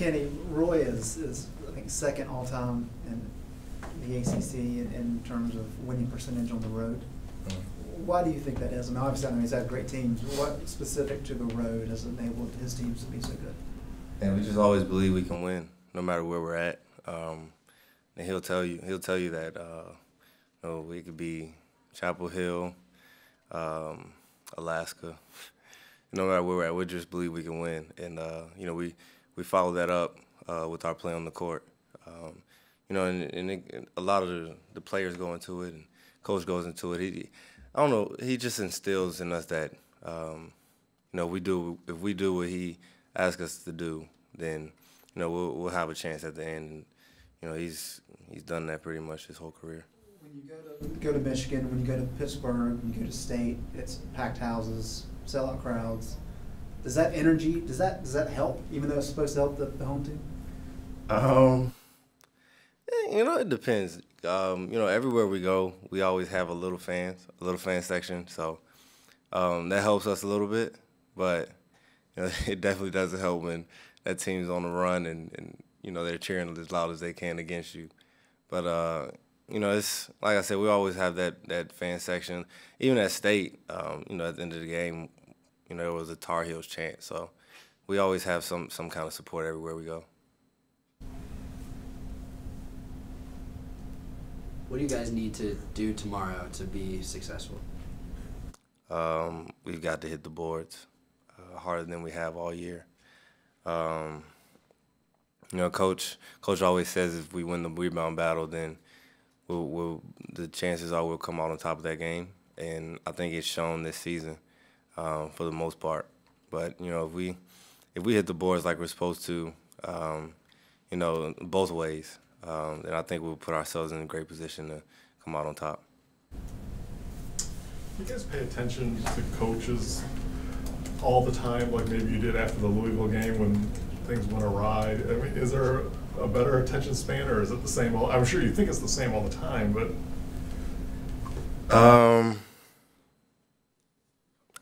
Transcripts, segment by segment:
Kenny, Roy is I think second all time in the ACC in terms of winning percentage on the road. Why do you think that is? I mean, obviously, I know he's had great teams. What specific to the road has enabled his teams to be so good? And we just always believe we can win, no matter where we're at. And he'll tell you that we could be Chapel Hill, Alaska. No matter where we're at, we just believe we can win. And we follow that up with our play on the court. And a lot of the players go into it, and coach goes into it. I don't know. He just instills in us that if we do what he asks us to do, then we'll have a chance at the end. And, he's done that pretty much his whole career. When you go to Michigan, when you go to Pittsburgh, when you go to State, it's packed houses, sellout crowds. Does that energy does that help, even though it's supposed to help the home team? It depends. Everywhere we go, we always have a little fan section, so that helps us a little bit. But it definitely doesn't help when that team's on the run and they're cheering as loud as they can against you. But it's like I said, we always have that fan section. Even at State, at the end of the game, there was a Tar Heels chant. So we always have some kind of support everywhere we go. What do you guys need to do tomorrow to be successful? We've got to hit the boards harder than we have all year. Coach always says if we win the rebound battle, then the chances are we'll come out on top of that game. And I think it's shown this season for the most part. But if we hit the boards like we're supposed to, both ways. And I think we'll put ourselves in a great position to come out on top. You guys pay attention to coaches all the time, like maybe you did after the Louisville game when things went awry? I mean, is there a better attention span, or is it the same? I'm sure you think it's the same all the time, but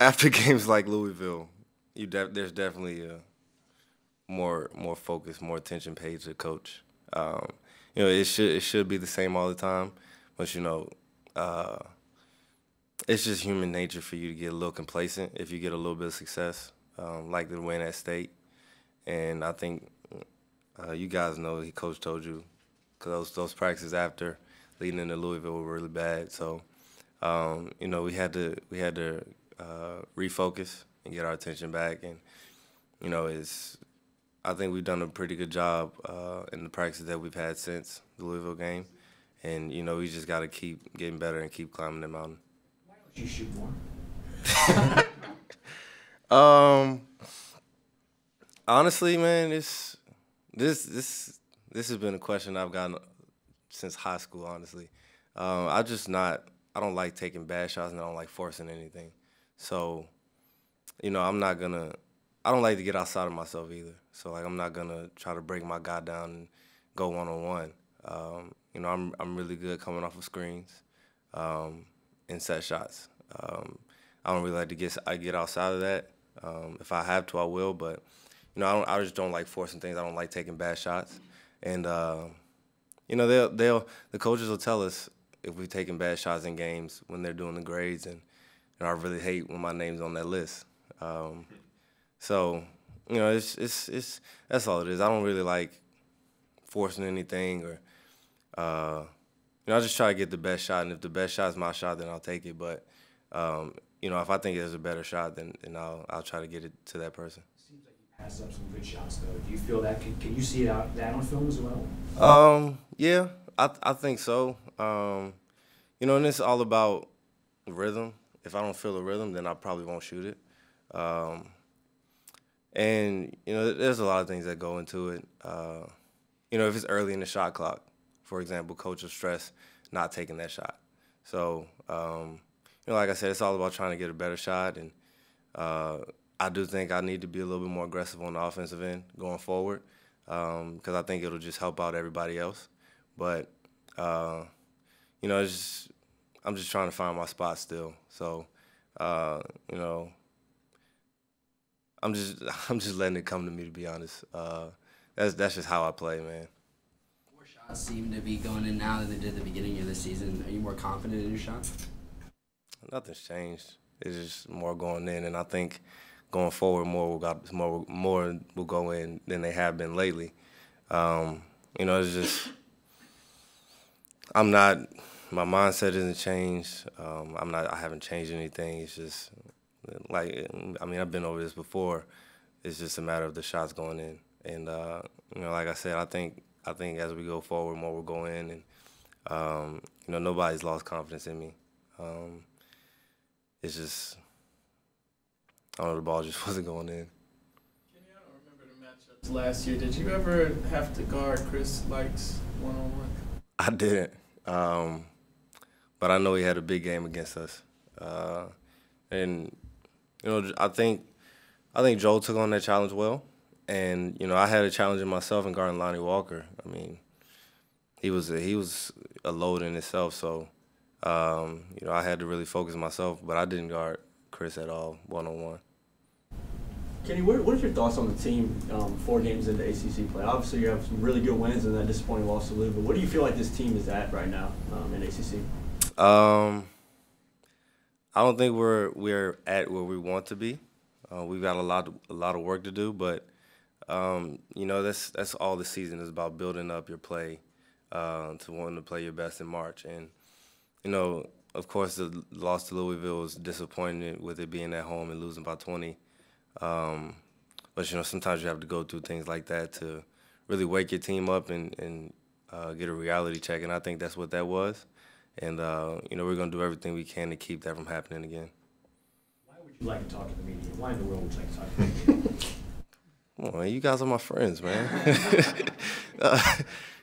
after games like Louisville, there's definitely more focus, more attention paid to the coach. It should be the same all the time, but it's just human nature for you to get a little complacent if you get a little bit of success, like the win at State. And I think you guys know the coach told you, because those practices after leading into Louisville were really bad. So we had to refocus and get our attention back. And I think we've done a pretty good job in the practices that we've had since the Louisville game. And, we just got to keep getting better and keep climbing the mountain. Why don't you shoot more? Honestly, man, this has been a question I've gotten since high school, honestly. I don't like taking bad shots, and I don't like forcing anything. So, I don't like to get outside of myself either. So, I'm not going to try to break my guy down and go one-on-one. I'm really good coming off of screens and set shots. I don't really like to get outside of that. If I have to, I will. But I just don't like forcing things. I don't like taking bad shots. And the coaches will tell us if we're taking bad shots in games when they're doing the grades, and I really hate when my name's on that list. So it's that's all it is. I don't really like forcing anything, or I just try to get the best shot, and if the best shot is my shot, then I'll take it. But if I think there's a better shot, then I'll try to get it to that person. Seems like you passed up some good shots, though. Do you feel that? Can you see that on film as well? Yeah, I think so. And it's all about rhythm. If I don't feel the rhythm, then I probably won't shoot it. And there's a lot of things that go into it. If it's early in the shot clock, for example, coach will stress not taking that shot. So, like I said, it's all about trying to get a better shot. And I do think I need to be a little bit more aggressive on the offensive end going forward, because I think it'll just help out everybody else. But, I'm just trying to find my spot still. So, I'm just letting it come to me, to be honest. that's just how I play, man. More shots seem to be going in now than they did at the beginning of the season. Are you more confident in your shot? Nothing's changed. It's just more going in, and I think going forward, more will go in than they have been lately. It's just I'm not. My mindset isn't changed. I haven't changed anything. It's just I've been over this before. It's just a matter of the shots going in, and like I said, I think as we go forward, more will go in, and nobody's lost confidence in me. It's just I don't know, the ball just wasn't going in. Kenny, I don't remember the matchups last year. Did you ever have to guard Chris Likes one-on-one? I didn't. But I know he had a big game against us. And I think Joe took on that challenge well. And, I had a challenge in myself in guarding Lonnie Walker. I mean, he was a load in itself, so I had to really focus myself, but I didn't guard Chris at all one-on-one. Kenny, what are your thoughts on the team 4 games into ACC play? Obviously, you have some really good wins and that disappointing loss to Louisville. What do you feel like this team is at right now in ACC? I don't think we're at where we want to be. We've got a lot of work to do, but that's all the season is about, building up your play to wanting to play your best in March. And of course, the loss to Louisville was disappointing with it being at home and losing by 20. But sometimes you have to go through things like that to really wake your team up and get a reality check, and I think that's what that was. And we're gonna do everything we can to keep that from happening again. Why would you like to talk to the media? Why in the world would you like to talk to the media? Come on, man, you guys are my friends, man.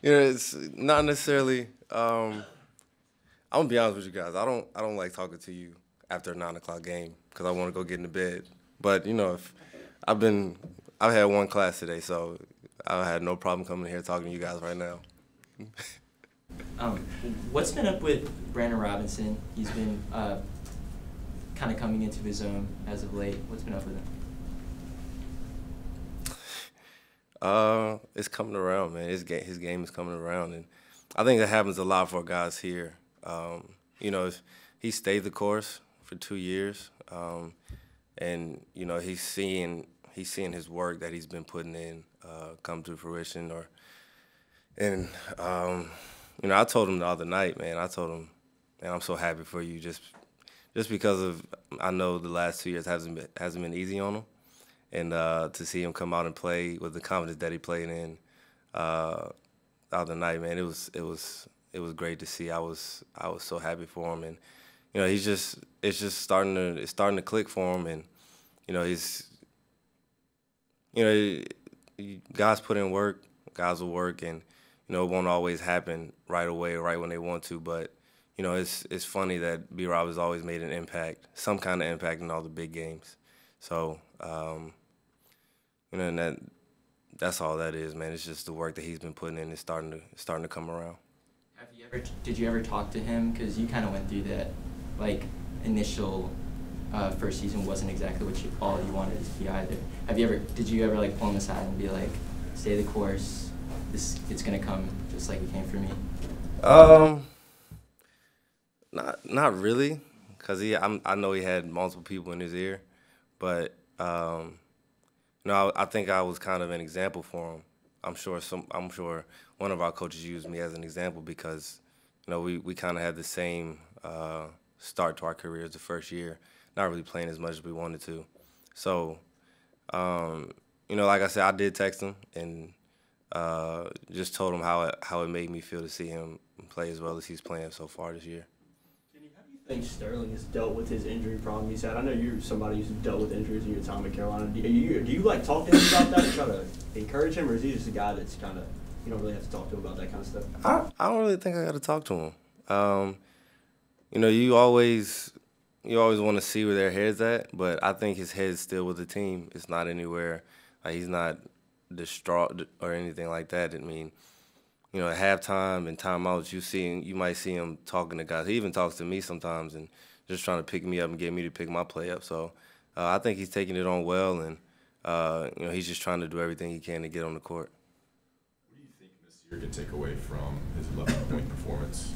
It's not necessarily. I'm gonna be honest with you guys. I don't like talking to you after a 9 o'clock game because I want to go get into bed. But if I've had one class today, so I had no problem coming here talking to you guys right now. What's been up with Brandon Robinson? He's been kind of coming into his own as of late. What's been up with him? It's coming around, man. His game is coming around, and I think that happens a lot for guys here. If he stayed the course for 2 years, and he's seeing his work that he's been putting in come to fruition. I told him the other night, man. I told him, man, I'm so happy for you, just because I know the last 2 years hasn't been easy on him, and to see him come out and play with the confidence that he played in the other night, man, it was great to see. I was so happy for him, and it's just starting to click for him, and guys put in work, guys will work, and it won't always happen right away, right when they want to. But it's funny that B-Rob has always made an impact, some kind of impact in all the big games. So and that's all that is, man. It's just the work that he's been putting in is starting to come around. Did you ever talk to him? Because you kind of went through that, initial first season wasn't exactly all you wanted it to be either. Did you ever pull him aside and be like, stay the course, it's gonna come just like it came for me? Not really, because I know he had multiple people in his ear, but I think I was kind of an example for him. I'm sure one of our coaches used me as an example because we kind of had the same start to our careers the first year, not really playing as much as we wanted to. So, like I said, I did text him and just told him how it made me feel to see him play as well as he's playing so far this year. Kenny, how do you think Sterling has dealt with his injury problem he's had? I know you're somebody who's dealt with injuries in your time at Carolina. Do you talk to him about that and try to encourage him, or is he just a guy that's kind of, you don't really have to talk to him about that kind of stuff? I don't really think I got to talk to him. You always want to see where their head's at, but I think his head's still with the team. It's not anywhere. He's not distraught or anything like that. I mean, at halftime and timeouts, you might see him talking to guys. He even talks to me sometimes and just trying to pick me up and get me to pick my play up. So I think he's taking it on well, and he's just trying to do everything he can to get on the court. you can take away from his 11-point performance?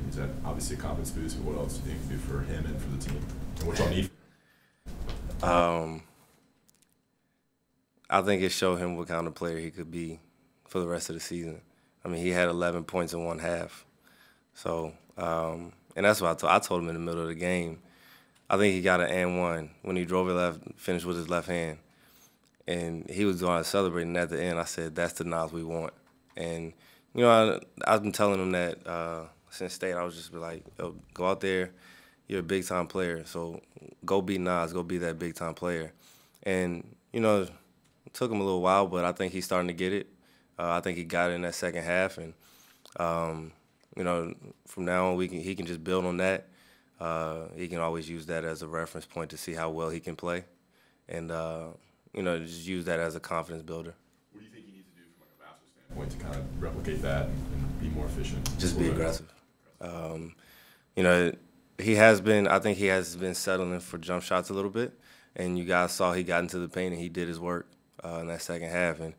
Is that obviously a confidence boost, but what else do you think you can do for him and for the team? And what y'all need? I think it showed him what kind of player he could be for the rest of the season. I mean, he had 11 points in one half. So, and that's what I told him in the middle of the game. I think he got an and one when he drove it left, finished with his left hand. And he was going to celebrate, and at the end I said, that's the Nas we want. And, you know, I've been telling him that since state. I was just like, yo, go out there, you're a big-time player, so go be Nas, go be that big-time player. And, you know, it took him a little while, but I think he's starting to get it. I think he got it in that second half, and, you know, from now on he can just build on that. He can always use that as a reference point to see how well he can play, and you know, just use that as a confidence builder. What do you think he needs to do from like a basketball standpoint to kind of replicate that and be more efficient? Just be aggressive. You know, I think he has been settling for jump shots a little bit, and you guys saw he got into the paint and he did his work in that second half, and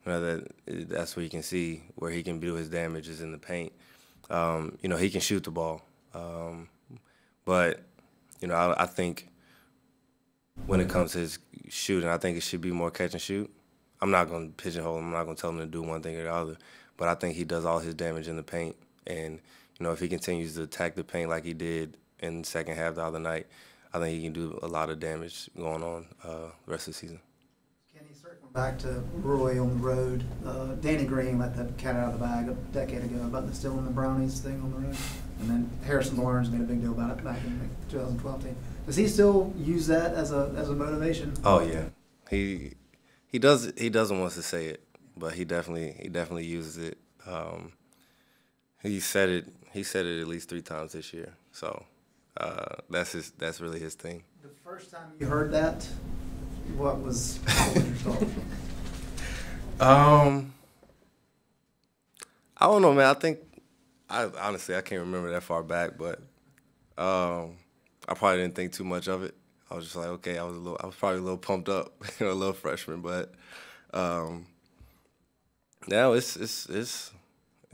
you know that's where you can see where he can do his damage is in the paint. You know, he can shoot the ball, but you know, I think when it comes to his shooting, I think it should be more catch and shoot. I'm not going to pigeonhole him. I'm not going to tell him to do one thing or the other, but I think he does all his damage in the paint, and you know, if he continues to attack the paint like he did in the second half the other night, I think he can do a lot of damage going on the rest of the season. Kenny, circling back to Roy on the road, Danny Green let that cat out of the bag a decade ago about the stealing the brownies thing on the road, and then Harrison Barnes made a big deal about it back in the 2012 team. Does he still use that as a motivation? Oh yeah, he doesn't want to say it, but he definitely uses it. He said it at least 3 times this year. So that's really his thing. The first time you heard that, what was your thought? I don't know, man. Honestly I can't remember that far back, but I probably didn't think too much of it. I was just like, okay, I was probably a little pumped up, you know, a little freshman, but now it's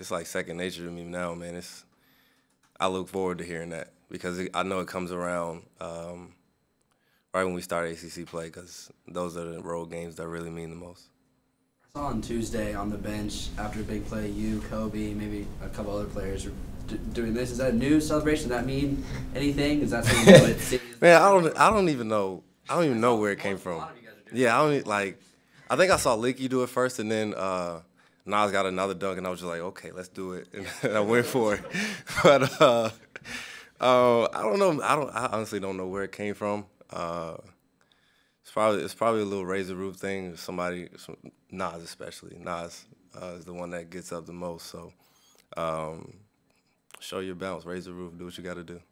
like second nature to me now, man. I look forward to hearing that because I know it comes around right when we start ACC play, because those are the road games that really mean the most. I saw on Tuesday on the bench after a big play, you, Kobe, maybe a couple other players were doing this. Is that a new celebration? Does that mean anything? Is that something you know, Man, I don't even know where it came from. Yeah, I think I saw Leaky do it first, and then Nas got another dunk, and I was just like, okay, let's do it, and I went for it. But I don't know. I honestly don't know where it came from. It's probably a little razor roof thing. Nas especially. Nas is the one that gets up the most. So show your bounce, raise the roof, do what you got to do.